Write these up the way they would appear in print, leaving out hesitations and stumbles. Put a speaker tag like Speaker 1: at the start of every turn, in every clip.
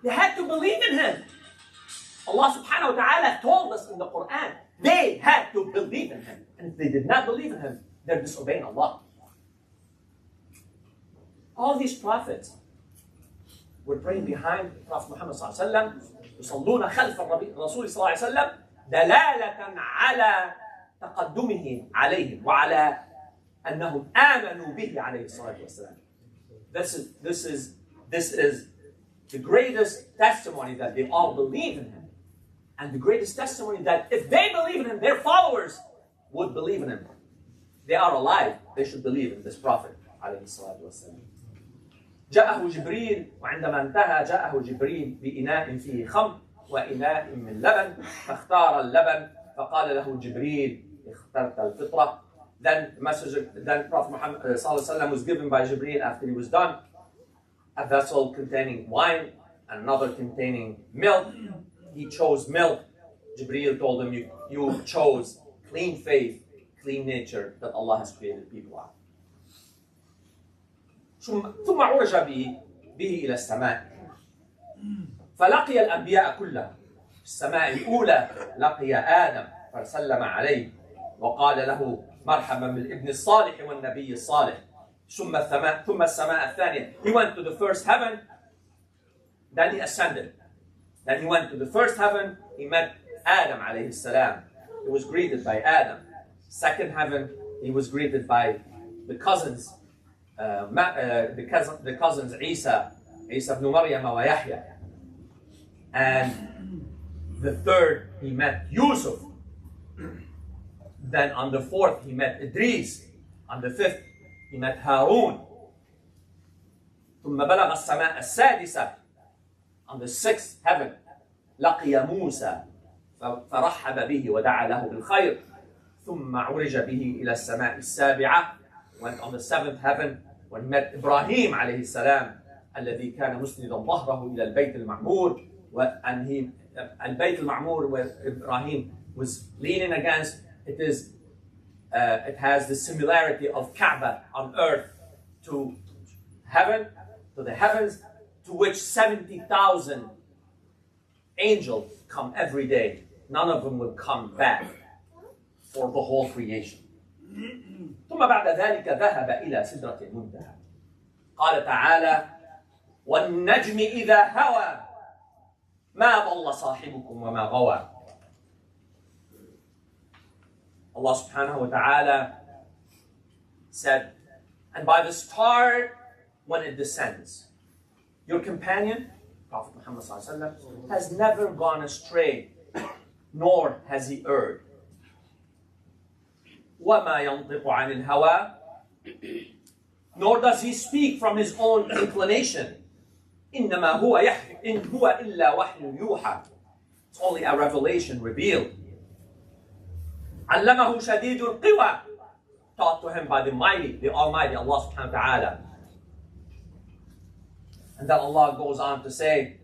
Speaker 1: They had to believe in him. Allah subhanahu wa ta'ala told us in the Quran, they had to believe in him. And if they did not believe in him, they're disobeying Allah. All these prophets were praying behind Prophet Muhammad sallallahu alaihi wasallam, يصلون خلف الرسول صلى الله عليه وسلم دلالة على تقدمه عليهم وعلى أنهم آمنوا به عليه الصلاة والسلام. This is the greatest testimony that they all believe in him. And the greatest testimony that if they believe in him, their followers would believe in him. They are alive, they should believe in this Prophet عليه الصلاة والسلام. جاءه جبريل وعندما انتهى جاءه جبريل بإناء فيه خمر وإناء من لبن فاختار اللبن فقال له جبريل اخترت الفطرة. Then Prophet Muhammad ﷺ was given by Jibreel after he was done a vessel containing wine and another containing milk. He chose milk. Jibreel told him, you chose clean faith, clean nature that Allah has created people out. ثم عرج به إلى السماء فلقي الأنبياء كلهم. في السماء الأولى لقي آدم فسلم عليه وقال له مرحبا بالابن الصالح والنبي الصالح. ثم السماء الثانية. He went to the first heaven, then he ascended. Then he went to the first heaven, he met Adam alayhi salam. He was greeted by Adam. Second heaven, he was greeted by the cousins, the cousins Isa ibn Maryam wa Yahya. And the third, he met Yusuf. Then on the fourth, he met Idris. On the fifth, he met Harun. ثم بلغ السماء السادسة. On the sixth heaven, لقي موسى فرحب به ودعا له بالخير. ثم عرج به إلى السماء السابعة. Went on the seventh heaven when he met Ibrahim عليه السلام الذي كان مسندا ظهره إلى البيت المعمور. And he, البيت المعمور where Ibrahim was leaning against, it has the similarity of Kaaba on earth to heaven, to the heavens, to which 70,000 angels come every day. None of them will come back for the whole creation. ثم بعد ذلك ذهب إلى سدرة المنتهى. قال تعالى: والنجم إذا هوى ما ضل صاحبكم وما غوى. Allah subhanahu wa ta'ala said, and by the star when it descends, your companion, Prophet Muhammad sallallahu alaihi wasallam, has never gone astray, nor has he erred. وَمَا يَنطِقُ عَنِ الْهَوَىٰ, nor does he speak from his own inclination. إِنَّمَا هُوَ إِنْ هُوَ إِلَّا وَحْيٌ يُوحَىٰ. It's only a revelation revealed. عَلَّمَهُ شَدِيدُ الْقِوَىٰ, taught to him by the mighty, the Almighty Allah subhanahu wa ta'ala. And then Allah goes on to say,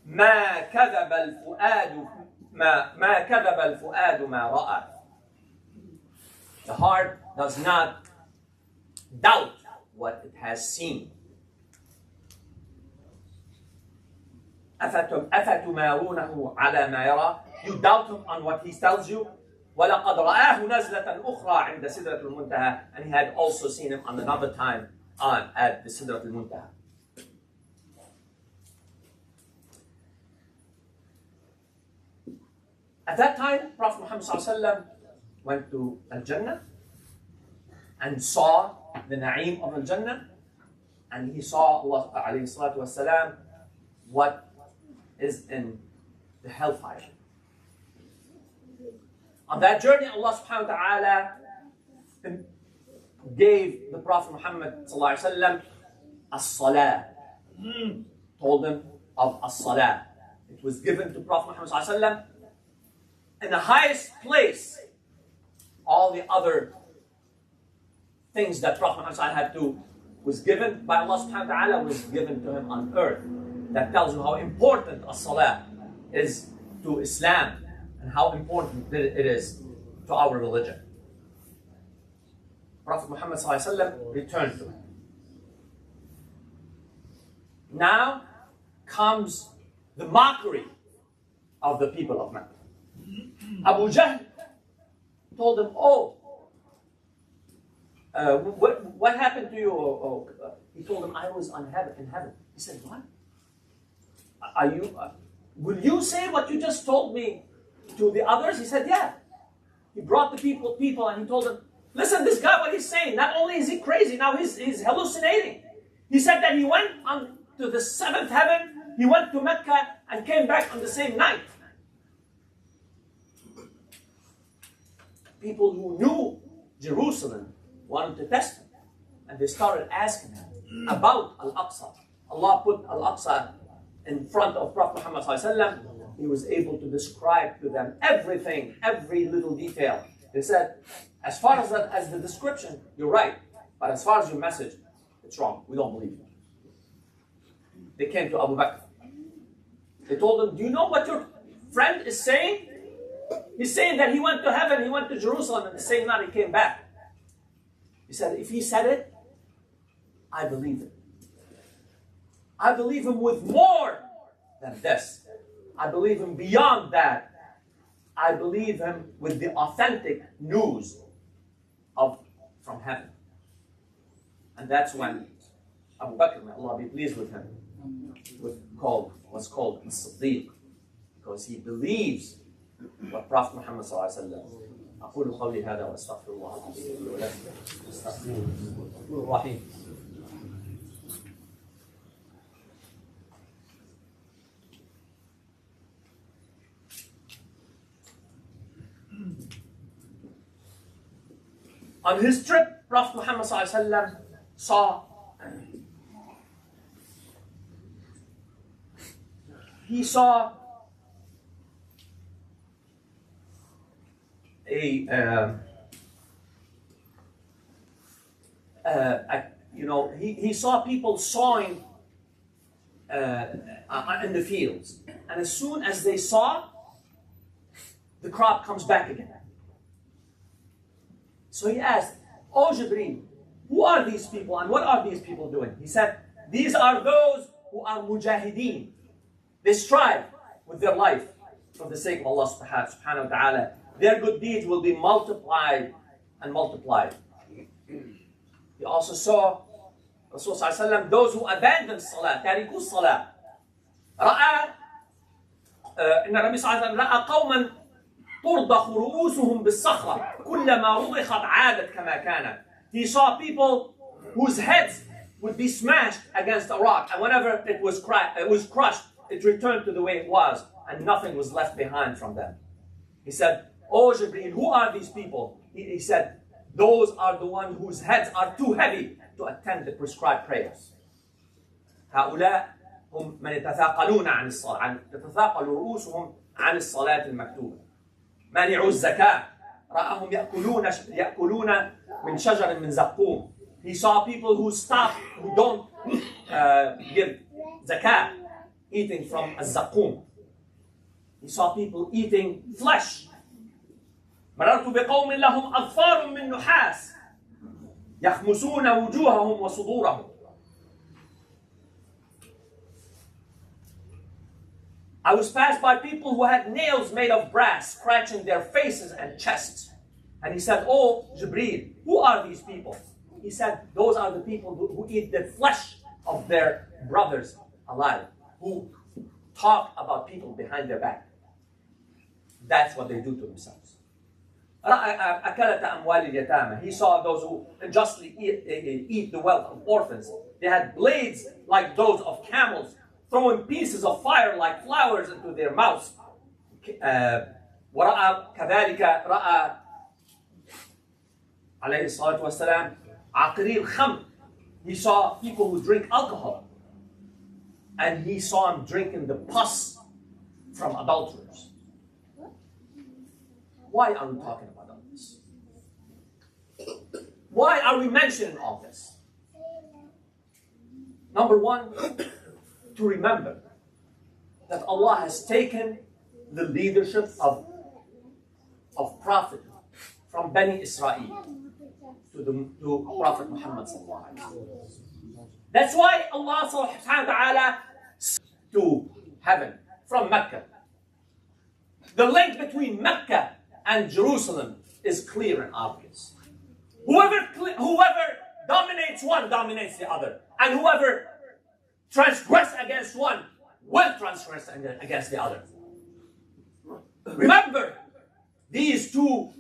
Speaker 1: مَا كَذَبَ الْفُؤَادُ مَا رَأَى. The heart does not doubt what it has seen. أَفَتُمَارُونَهُ عَلَى مَا يَرَى. You doubt him on what he tells you. وَلَقَدْ رَآهُ نَزْلَةً أُخْرَى عِنْدَ سِدْرَةِ الْمُنْتَهَى. And he had also seen him on another time at the Sidrat al-Muntaha. At that time, Prophet Muhammad ﷺ went to Al-Jannah and saw the na'im of Al-Jannah, and he saw Allah alayhi salatu wasalam, what is in the hellfire. On that journey, Allah subhanahu wa ta'ala gave the Prophet Muhammad sallallahu alayhi wa sallam as-salah, told him of as-salah. It was given to Prophet Muhammad sallallahu alayhi wa sallam in the highest place. All the other things that Prophet Muhammad had to was given by Allah subhanahu wa ta'ala was given to him on earth. That tells you how important as-salah is to Islam and how important it is to our religion. Prophet Muhammad returned to him. Now comes the mockery of the people of Mecca. Abu Jahl told him, what happened to you? He told him, I was in heaven. He said, what? Will you say what you just told me to the others? He said, yeah. He brought the people and he told them, listen, this guy, what he's saying, not only is he crazy, now he's hallucinating. He said that he went on to the seventh heaven, he went to Mecca and came back on the same night. People who knew Jerusalem wanted to test him. And they started asking him about Al-Aqsa. Allah put Al-Aqsa in front of Prophet Muhammad ﷺ. He was able to describe to them everything, every little detail. They said, as far as the description, you're right. But as far as your message, it's wrong. We don't believe you. They came to Abu Bakr. They told him, do you know what your friend is saying? He's saying that he went to heaven, he went to Jerusalem, and the same night he came back. He said, if he said it, I believe it. I believe him with more than this. I believe him beyond that. I believe him with the authentic news from heaven. And that's when Abu Bakr, may Allah be pleased with him, was called As-Siddiq, because he believes what Prophet Muhammad ﷺ. أقول قولي هذا وأستغفر الله العظيم لي ولكم استغفروه الرحيم. On his trip, Prophet Muhammad ﷺ saw he saw people sawing in the fields, and as soon as they saw, the crop comes back again. So he asked, "Oh Jibreel, who are these people and what are these people doing?" He said, "These are those who are mujahideen. They strive with their life for the sake of Allah subhanahu wa ta'ala. Their good deeds will be multiplied and multiplied." He also saw Rasul sallallahu alaihi wasallam, those who abandon salah, tariku salah. إن النبي صلى الله عليه وسلم رأى قوما ترضخ رؤوسهم بالصخرة كلما رضخت عادت كما كانت. He saw people whose heads would be smashed against a rock, and whenever it was crushed, it returned to the way it was, and nothing was left behind from them. He said, "Oh Jibreel, who are these people?" He said, "Those are the ones whose heads are too heavy to attend the prescribed prayers. هؤلاء هم من يتثاقلون عن الصلاة، تتثاقل رؤوسهم عن الصلاة المكتوبة. مانعوا الزكاة، رأهم يأكلون من شجر من زقوم." He saw people who don't give zakah, eating from a zaqum. He saw people eating flesh. مررت بقوم لهم أظفار من نحاس يخمسون وجوههم وصدورهم. I was passed by people who had nails made of brass, scratching their faces and chests. And he said, "Oh Jibreel, who are these people?" He said, "Those are the people who eat the flesh of their brothers alive, who talk about people behind their back. That's what they do to themselves." أكلة أموال اليتامى. He saw those who unjustly eat the wealth of orphans. They had blades like those of camels, throwing pieces of fire like flowers into their mouths. ورأى كذلك رأى عليه الصلاة والسلام عقري الخمر. He saw people who drink alcohol, and he saw them drinking the pus from adulterers. Why are we talking about all this? Why are we mentioning all this? Number one, to remember that Allah has taken the leadership of Prophet from Bani Israel to Prophet Muhammad sallallahu alaihi wasallam. That's why Allah subhanahu wa ta'ala to heaven from Mecca. The link between Mecca and Jerusalem is clear and obvious. Whoever dominates one dominates the other. And whoever transgresses against one will transgress against the other. Remember, these two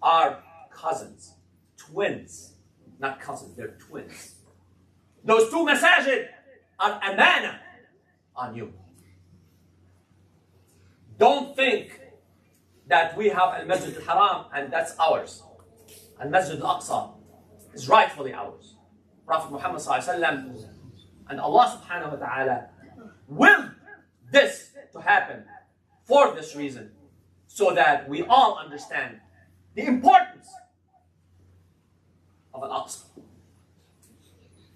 Speaker 1: are cousins, twins, not cousins, they're twins. Those two masajid are amana on you. Don't think that we have Al-Masjid Al-Haram and that's ours. Al-Masjid Al-Aqsa is rightfully ours. Prophet Muhammad ﷺ and Allah subhanahu wa ta'ala willed this to happen for this reason, so that we all understand the importance of Al-Aqsa,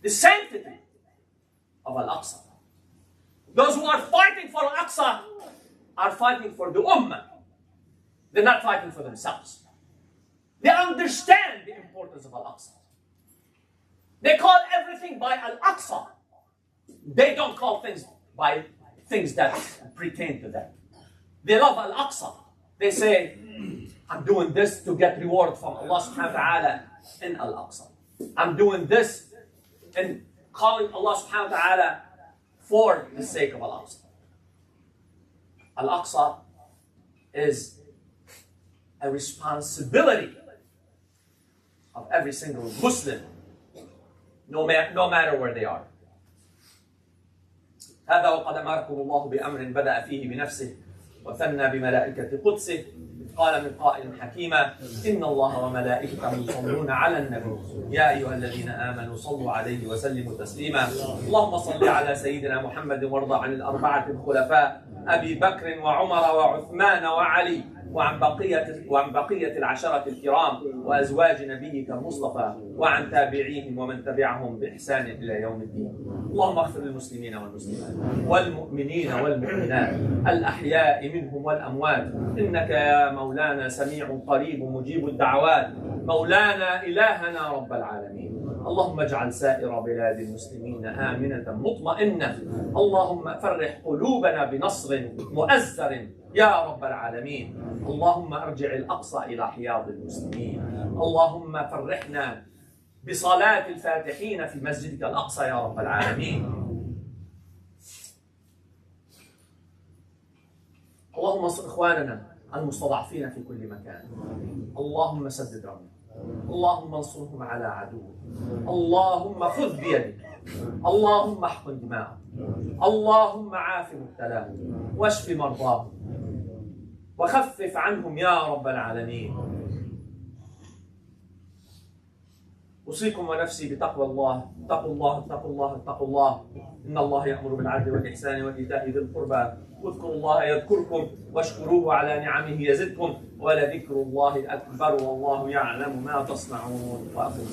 Speaker 1: the sanctity of Al-Aqsa. Those who are fighting for Al-Aqsa are fighting for the Ummah. They're not fighting for themselves. They understand the importance of Al-Aqsa. They call everything by Al-Aqsa. They don't call things by things that pertain to them. They love Al-Aqsa. They say, I'm doing this to get reward from Allah subhanahu wa ta'ala in Al-Aqsa. I'm doing this and calling Allah subhanahu wa ta'ala for the sake of Al-Aqsa. Al-Aqsa is a responsibility of every single Muslim, no matter where they are. هذا وقد أمركم الله بأمر بدأ فيه بنفسه وثنى بملائكة قدسه قال من قائل حكيما إن الله وملائكته يصلون على النبي يا أيها الذين آمنوا صلوا عليه وسلموا تسليما اللهم صل على سيدنا محمد وارض عن الأربعة الخلفاء أبي بكر وعمر وعثمان وعلي وعن بقية العشرة الكرام وأزواج نبيك المصطفى وعن تابعيهم ومن تبعهم بإحسان إلى يوم الدين. اللهم اغفر للمسلمين والمسلمات والمؤمنين والمؤمنات الأحياء منهم والأموات إنك يا مولانا سميع قريب مجيب الدعوات مولانا إلهنا رب العالمين. اللهم اجعل سائر بلاد المسلمين آمنة مطمئنة. اللهم فرح قلوبنا بنصر مؤزر يا رب العالمين. اللهم ارجع الأقصى إلى حياض المسلمين. اللهم فرحنا بصلاة الفاتحين في مسجدك الأقصى يا رب العالمين. اللهم انصر إخواننا المستضعفين في كل مكان. اللهم سدد رميهم. اللهم انصرهم على عدوهم. اللهم خذ بيدك. اللهم احقن دماءهم. اللهم عاف مبتلاهم واشف مرضاهم وخفف عنهم يا رب العالمين. أوصيكم ونفسي بتقوى الله. اتقوا الله اتقوا الله اتقوا الله. إن الله يأمر بالعدل والإحسان وإيتاء ذي القربى. واذكروا الله يذكركم واشكروه على نعمه يزدكم ولذكر الله أكبر والله يعلم ما تصنعون.